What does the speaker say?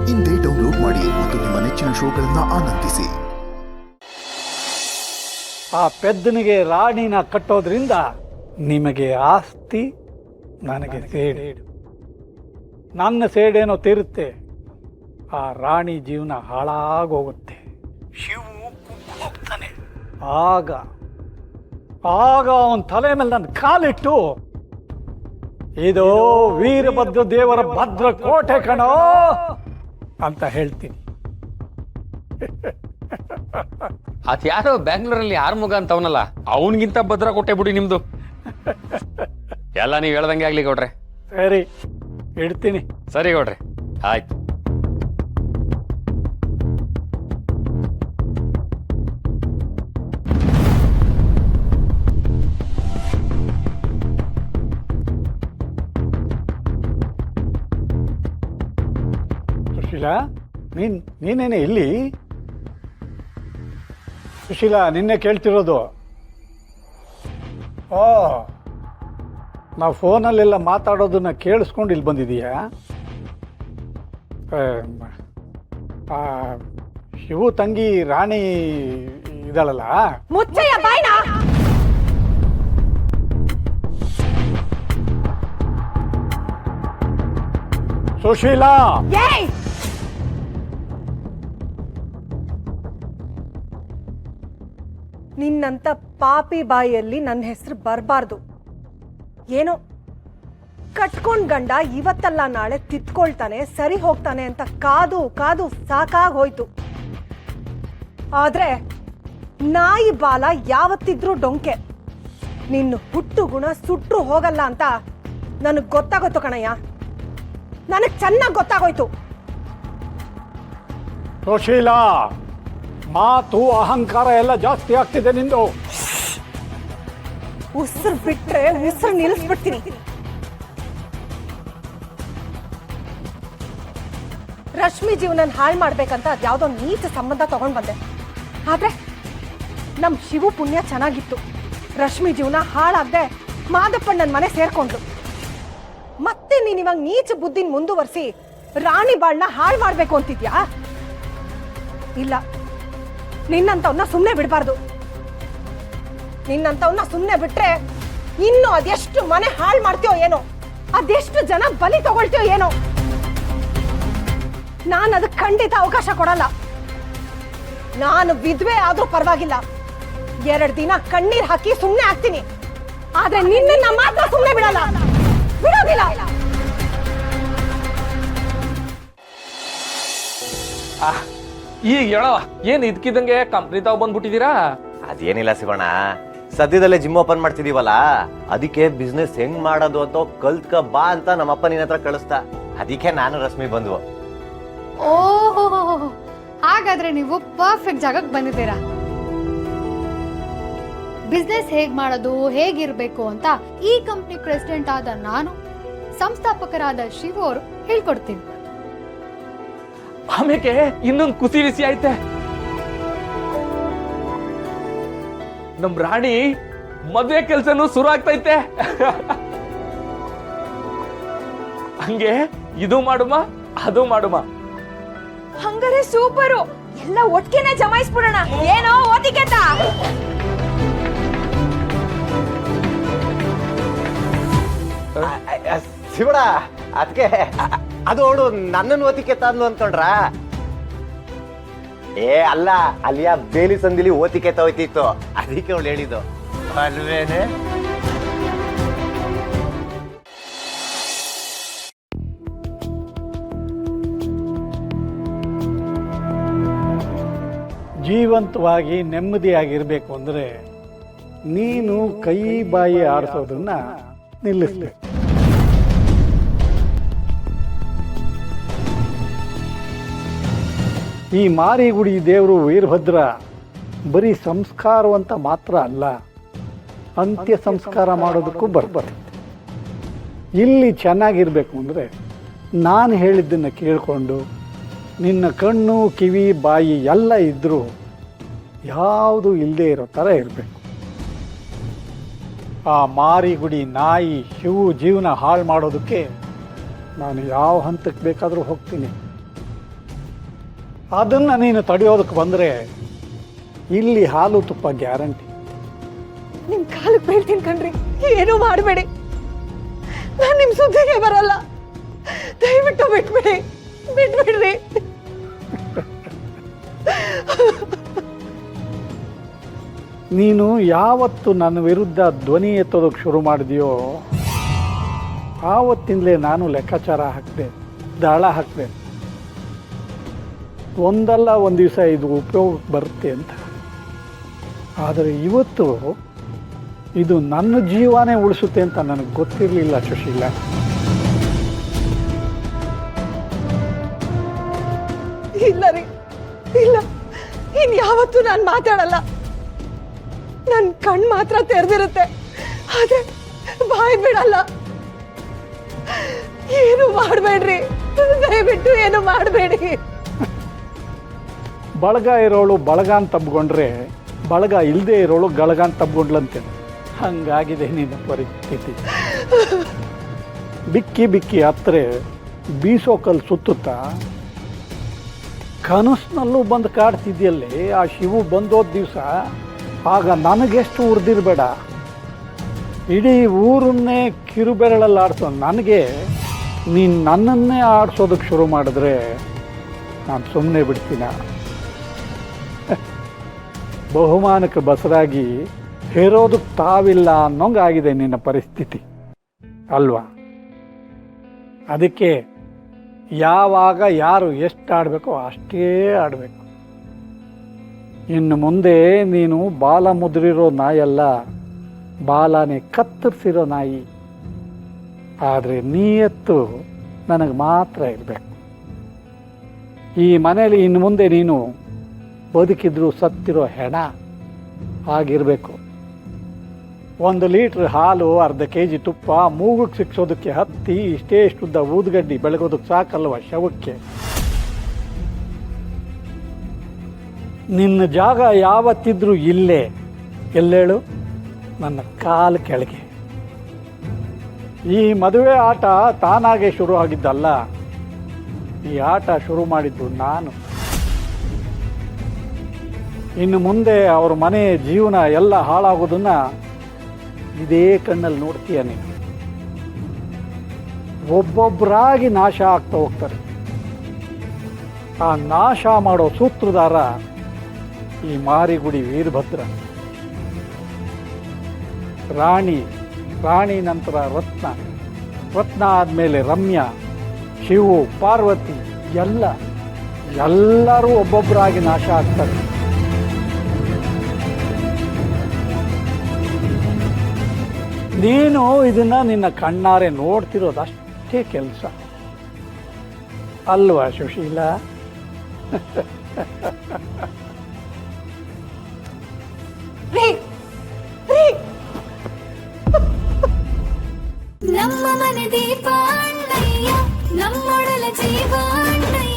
ಇಂದೇ ಡೌನ್ಲೋಡ್ ಮಾಡಿ ಮತ್ತು ನಿಮ್ಮ ನೆಚ್ಚಿನ ಶೋಗಳನ್ನು ಆನಂದಿಸಿ. ಆ ಪೆದ್ದನಿಗೆ ರಾಣಿನ ಕಟ್ಟೋದ್ರಿಂದ ನಿಮಗೆ ಆಸ್ತಿ, ನನಗೆ ಸೇಡು. ನನ್ನ ಸೇಡೇನೋ ತೀರುತ್ತೆ, ಆ ರಾಣಿ ಜೀವನ ಹಾಳಾಗೋಗುತ್ತೆ. ಶಿವು ಹೋಗ್ತಾನೆ. ಆಗ ಅವನ ತಲೆ ಮೇಲೆ ನನ್ನ ಕಾಲಿಟ್ಟು, ಇದು ವೀರಭದ್ರ ದೇವರ ಭದ್ರ ಕೋಟೆ ಕಣೋ ಅಂತ ಹೇಳ್ತೀನಿ. ಅದ್ಯಾರೋ ಬ್ಯಾಂಗ್ಳೂರಲ್ಲಿ ಆರ್ಮುಗ ಅಂತವನಲ್ಲ, ಅವನಿಗಿಂತ ಭದ್ರ ಕೊಟ್ಟೆ ಬಿಡಿ ನಿಮ್ದು. ಎಲ್ಲ ನೀವು ಹೇಳ್ದಂಗೆ ಆಗ್ಲಿ ಗೌಡ್ರೆ. ಸರಿ, ಇಡ್ತೀನಿ. ಸರಿ ಗೌಡ್ರೆ, ಆಯ್ತು. ಸುಶೀಲಾ, ನೀನೇನೆ ಇಲ್ಲಿ? ಸುಶೀಲಾ, ನಿನ್ನೆ ಕೇಳ್ತಿರೋದು. ಓ, ನಾವು ಫೋನಲ್ಲೆಲ್ಲ ಮಾತಾಡೋದನ್ನ ಕೇಳಿಸ್ಕೊಂಡು ಇಲ್ಲಿ ಬಂದಿದೀಯಾ? ಶಿವು ತಂಗಿ ರಾಣಿ ಇದ್ದಾಳಲ್ಲ, ಮುಚ್ಚಯ್ಯ ಬಾಯ್ನಾ. ಸುಶೀಲಾ, ನಿನ್ನಂತ ಪಾಪಿ ಬಾಯಿಯಲ್ಲಿ ನನ್ನ ಹೆಸರು ಬರಬಾರ್ದು. ಏನೋ ಕಟ್ಕೊಂಡ್ ಗಂಡ ಇವತ್ತಲ್ಲ ನಾಳೆ ತಿತ್ಕೊಳ್ತಾನೆ, ಸರಿ ಹೋಗ್ತಾನೆ ಅಂತ ಕಾದು ಕಾದು ಸಾಕಾಗಿ ಹೋಯ್ತು. ಆದ್ರೆ ನಾಯಿ ಬಾಲ ಯಾವತ್ತಿದ್ರೂ ಡೊಂಕೆ. ನಿನ್ನ ಹುಟ್ಟು ಗುಣ ಸುಟ್ರು ಹೋಗಲ್ಲ ಅಂತ ನನಗ್ ಗೊತ್ತಾಗೋಯ್ತು ಕಣಯ್ಯ, ನನಗ್ ಚೆನ್ನಾಗಿ ಗೊತ್ತಾಗೋಯ್ತು. ಸುಶೀಲಾ, ಮಾತು ಅಹಂಕಾರ ಎಲ್ಲ ಜಾಸ್ತಿ ಆಗ್ತಿದೆ ನಿಂದು. ಉಸಿರು ಬಿಟ್ರೆ ಉಸಿರು ನಿಲ್ಲಿಸ್ಬಿಡ್ತೀನಿ. ರಶ್ಮಿ ಜೀವನ ಹಾಳು ಮಾಡ್ಬೇಕಂತ ಅದ್ಯಾವುದೋ ನೀಚ ಸಂಬಂಧ ತಗೊಂಡ್ ಬಂದೆ. ಆದ್ರೆ ನಮ್ ಶಿವು ಪುಣ್ಯ ಚೆನ್ನಾಗಿತ್ತು. ರಶ್ಮಿ ಜೀವನ ಹಾಳಾಗ್ದೆ ಮಾದಪ್ಪಣ್ಣನ ಮನೆ ಸೇರ್ಕೊಂಡ್ರು. ಮತ್ತೆ ನೀನ್ ಇವಾಗ ನೀಚ ಬುದ್ಧಿನ ಮುಂದುವರಿಸಿ ರಾಣಿ ಬಾಳ್ನ ಹಾಳು ಮಾಡ್ಬೇಕು ಅಂತಿದ್ಯಾ? ಇಲ್ಲ, ನಿನ್ನಂತವನ್ನ ಸುಮ್ಮನೆ ಬಿಡಬಾರ್ದು. ನಿನ್ನಂತವನ್ನ ಸುಮ್ಮನೆ ಬಿಟ್ರೆ ಇನ್ನು ಅದೆಷ್ಟು ಮನೆ ಹಾಳು ಮಾಡ್ತೀಯೋ ಏನೋ, ಅದೆಷ್ಟು ಜನ ಬಲಿ ತಗೊಳ್ತೀಯೋ ಏನೋ. ನಾನು ಅದಕ್ಕೆ ಖಂಡಿತ ಅವಕಾಶ ಕೊಡಲ್ಲ. ನಾನು ವಿಧವೆ ಆದ್ರೂ ಪರವಾಗಿಲ್ಲ, 2 ದಿನ ಕಣ್ಣೀರ್ ಹಾಕಿ ಸುಮ್ಮನೆ ಆಗ್ತೀನಿ. ಆದ್ರೆ ನಿನ್ನ ಮಾತ್ರ ಸುಮ್ಮನೆ ಬಿಡಲ್ಲ, ಬಿಡೋದಿಲ್ಲ. ಈಗ ಹೇಳವ, ಏನ್ ಇದ್ಕಿದಂಗೆ ಕಂಪ್ನಿ ತಾವ್ ಬಂದ್ಬಿಟ್ಟಿದೀರಾ? ಅದೇನಿಲ್ಲ ಶಿವಣ್ಣ, ಸದ್ಯದಲ್ಲೇ ಜಿಮ್ ಓಪನ್ ಮಾಡ್ತಿದೀವಲ್ಲ, ಅದಕ್ಕೆ ಬಿಸ್ನೆಸ್ ಹೆಂಗ್ ಮಾಡೋದು ಅಂತ ಕಲ್ತ್ಕ ಬಾ ಅಂತ ನಮ್ಮಪ್ಪ ನಿನ್ನ ಹತ್ರ ಕಳಿಸ್ತಾ. ಅದಕ್ಕೆ ನಾನು ರಶ್ಮಿ ಬಂದ್ವು. ಓಹೋ, ಹಾಗಾದ್ರೆ ನೀವು ಪರ್ಫೆಕ್ಟ್ ಜಾಗಕ್ಕೆ ಬಂದಿದ್ದೀರಾ. ಬಿಸ್ನೆಸ್ ಹೇಗ್ ಮಾಡೋದು, ಹೇಗಿರ್ಬೇಕು ಅಂತ ಈ ಕಂಪ್ನಿ ಪ್ರೆಸಿಡೆಂಟ್ ಆದ ನಾನು, ಸಂಸ್ಥಾಪಕರಾದ ಶಿವು ಅವರು ಹೇಳ್ಕೊಡ್ತೀನಿ. ಆಮೇಲೆ ಇನ್ನೊಂದು ಖುಷಿ ವಿಷಯ ಐತೆ. ನಮ್ ರಾಣಿ ಮದ್ವೆ ಕೆಲ್ಸನೂ ಶುರು ಆಗ್ತೈತೆ. ಹಂಗೆ ಇದು ಮಾಡುಮ, ಅದು ಮಾಡುಮ. ಹಂಗಾರೆ ಸೂಪರು, ಎಲ್ಲ ಒಟ್ಟಿಗೆನೆ ಜಮಾಯಿಸ್ಬಿಡೋಣ. ಏನೋ ಓದಿಕೆತ ಶಿವಣ್ಣ, ಅದಕ್ಕೆ ಅದು ಅವಳು ನನ್ನನ್ನು ಓತಿಕೆ ತಂದ್ಲು ಅನ್ಕೊಂಡ್ರ? ಅಲ್ಲ, ಅಲ್ಲಿಯ ಬೇಲಿ ಸಂದಿಲಿ ಓತಿಕೆ ಹೋಯ್ತಿತ್ತು, ಅದಕ್ಕೆ ಅವಳು ಹೇಳಿದ್ದು ಅಲ್ವೇನೆ. ಜೀವಂತವಾಗಿ ನೆಮ್ಮದಿಯಾಗಿರ್ಬೇಕು ಅಂದ್ರೆ ನೀನು ಕೈ ಬಾಯಿ ಆಡಿಸೋದನ್ನ ನಿಲ್ಲಿಸ್ಬೇಕು. ಈ ಮಾರಿಗುಡಿ ದೇವರು ವೀರಭದ್ರ ಬರೀ ಸಂಸ್ಕಾರವಂತ ಮಾತ್ರ ಅಲ್ಲ, ಅಂತ್ಯ ಸಂಸ್ಕಾರ ಮಾಡೋದಕ್ಕೂ ಬರ್ತದೆ. ಇಲ್ಲಿ ಚೆನ್ನಾಗಿರ್ಬೇಕು ಅಂದರೆ ನಾನು ಹೇಳಿದ್ದನ್ನು ಕೇಳಿಕೊಂಡು ನಿನ್ನ ಕಣ್ಣು ಕಿವಿ ಬಾಯಿ ಎಲ್ಲ ಇದ್ದರೂ ಯಾವುದು ಇಲ್ಲದೆ ಇರೋ ಥರ ಇರಬೇಕು. ಆ ಮಾರಿಗುಡಿ ನಾಯಿ ಶಿವು ಜೀವನ ಹಾಳು ಮಾಡೋದಕ್ಕೆ ನಾನು ಯಾವ ಹಂತಕ್ಕೆ ಬೇಕಾದರೂ ಹೋಗ್ತೀನಿ. ಅದನ್ನು ನೀನು ತಡೆಯೋದಕ್ಕೆ ಬಂದರೆ ಇಲ್ಲಿ ಹಾಲು ತುಪ್ಪ ಗ್ಯಾರಂಟಿ. ನಿಮ್ ಕಾಲಕ್ಕೆ ಬೀಳ್ತೀನಿ ಕಣ್ರಿ, ಏನೂ ಮಾಡಬೇಡಿ. ನಾನು ನಿಮ್ ಸುದ್ದಿಗೆ ಬರಲ್ಲ, ದಯವಿಟ್ಟು ಬಿಟ್ಬಿಡಿ, ಬಿಟ್ಬಿಡ್ರಿ. ನೀನು ಯಾವತ್ತು ನನ್ನ ವಿರುದ್ಧ ಧ್ವನಿ ಎತ್ತೋದಕ್ಕೆ ಶುರು ಮಾಡಿದೆಯೋ ಆವತ್ತಿಂದಲೇ ನಾನು ಲೆಕ್ಕಾಚಾರ ಹಾಕಿದೆ, ದಾಳ ಹಾಕಿದೆ. ಒಂದಲ್ಲ ಒಂದು ದಿವಸ ಇದು ಉಪಯೋಗಕ್ಕೆ ಬರುತ್ತೆ ಅಂತ. ಆದರೆ ಇವತ್ತು ಇದು ನನ್ನ ಜೀವನೇ ಉಳಿಸುತ್ತೆ ಅಂತ ನನಗೆ ಗೊತ್ತಿರಲಿಲ್ಲ ಸುಶೀಲ. ಇಲ್ಲ ರೀ, ಇಲ್ಲ, ಇನ್ಯಾವತ್ತೂ ನಾನು ಮಾತಾಡಲ್ಲ. ನನ್ನ ಕಣ್ಣು ಮಾತ್ರ ತೆರೆದಿರುತ್ತೆ, ಆದ್ರೆ ಬಾಯಿ ಬಿಡಲ್ಲ. ಏನು ಮಾಡಬೇಡ್ರಿ, ದಯವಿಟ್ಟು ಏನು ಮಾಡಬೇಡಿ. ಬಳಗ ಇರೋಳು ಬಳಗ ಅಂತ ತಬ್ಕೊಂಡ್ರೆ ಬಳಗ ಇಲ್ಲದೆ ಇರೋಳು ಗಳಗ ಅಂತ ತಬ್ಕೊಂಡ್ಲಂತೆ. ಹಂಗಾಗಿದೆ ನಿನ್ನ ಪರಿಸ್ಥಿತಿ. ಬಿಕ್ಕಿ ಬಿಕ್ಕಿ ಹತ್ರ ಬೀಸೋ ಕಲ್ಲು ಸುತ್ತುತ್ತಾ ಕನಸಿನಲ್ಲೂ ಬಂದು ಕಾಡ್ತಿದ್ಯಲ್ಲೇ ಆ ಶಿವು ಬಂದೋದ ದಿವಸ. ಆಗ ನನಗೆಷ್ಟು ಉರ್ದಿರ್ಬೇಡ, ಇಡೀ ಊರನ್ನೇ ಕಿರುಬೆರಳಲ್ಲಿ ಆಡಿಸೋ ನನಗೆ ನೀನು ನನ್ನನ್ನೇ ಆಡಿಸೋದಕ್ಕೆ ಶುರು ಮಾಡಿದ್ರೆ ನಾನು ಸುಮ್ಮನೆ ಬಿಡ್ತೀನ? ಬಹುಮಾನಕ್ಕೆ ಬಸರಾಗಿ ಹೇರೋದಕ್ಕೆ ತಾವಿಲ್ಲ ಅನ್ನೋಂಗಾಗಿದೆ ನಿನ್ನ ಪರಿಸ್ಥಿತಿ ಅಲ್ವಾ? ಅದಕ್ಕೆ ಯಾವಾಗ ಯಾರು ಎಷ್ಟು ಆಡಬೇಕೋ ಅಷ್ಟೇ ಆಡಬೇಕು. ಇನ್ನು ಮುಂದೆ ನೀನು ಬಾಲ ಮುದ್ರಿರೋ ನಾಯಲ್ಲ, ಬಾಲನೇ ಕತ್ತರಿಸಿರೋ ನಾಯಿ. ಆದರೆ ನೀಯತ್ತು ನನಗೆ ಮಾತ್ರ ಇರಬೇಕು. ಈ ಮನೆಯಲ್ಲಿ ಇನ್ನು ಮುಂದೆ ನೀನು ಬದುಕಿದ್ರು ಸತ್ತಿರೋ ಹೆಣ ಆಗಿರಬೇಕು. 1 ಲೀಟ್ರ್ ಹಾಲು, 1/2 kg ತುಪ್ಪ, ಮೂಗಿಗೆ ಸಿಕ್ಸೋದಕ್ಕೆ ಹತ್ತಿ, ಇಷ್ಟೇ ಉದ್ದ ಊದ್ಗಡ್ಡಿ ಬೆಳಗೋದಕ್ಕೆ ಸಾಕಲ್ವ ಶವಕ್ಕೆ? ನಿನ್ನ ಜಾಗ ಯಾವತ್ತಿದ್ರೂ ಇಲ್ಲೇ. ಎಲ್ಲೇಳು? ನನ್ನ ಕಾಲು ಕೆಳಗೆ. ಈ ಮದುವೆ ಆಟ ತಾನಾಗೆ ಶುರು ಆಗಿದ್ದಲ್ಲ, ಈ ಆಟ ಶುರು ಮಾಡಿದ್ದು ನಾನು. ಇನ್ನು ಮುಂದೆ ಅವ್ರ ಮನೆ ಜೀವನ ಎಲ್ಲ ಹಾಳಾಗೋದನ್ನ ಇದೇ ಕಣ್ಣಲ್ಲಿ ನೋಡ್ತೀಯ ನೀನು. ಒಬ್ಬೊಬ್ಬರಾಗಿ ನಾಶ ಆಗ್ತಾ ಹೋಗ್ತಾರೆ. ಆ ನಾಶ ಮಾಡೋ ಸೂತ್ರಧಾರ ಈ ಮಾರಿಗುಡಿ ವೀರಭದ್ರ. ರಾಣಿ ನಂತರ ರತ್ನ ಆದಮೇಲೆ ರಮ್ಯಾ, ಶಿವು, ಪಾರ್ವತಿ, ಎಲ್ಲರೂ ಒಬ್ಬೊಬ್ಬರಾಗಿ ನಾಶ ಆಗ್ತಾರೆ. ನೀನು ಇದನ್ನ ನಿನ್ನ ಕಣ್ಣಾರೆ ನೋಡ್ತಿರೋದಷ್ಟೇ ಕೆಲಸ ಅಲ್ವಾ ಸುಶೀಲ? ನಮ್ಮ ಮನೆ ದೀಪ ಅಣ್ಣಯ್ಯ, ನಮ್ಮೊಡಲ ಜೀವ ಅಣ್ಣಯ್ಯ.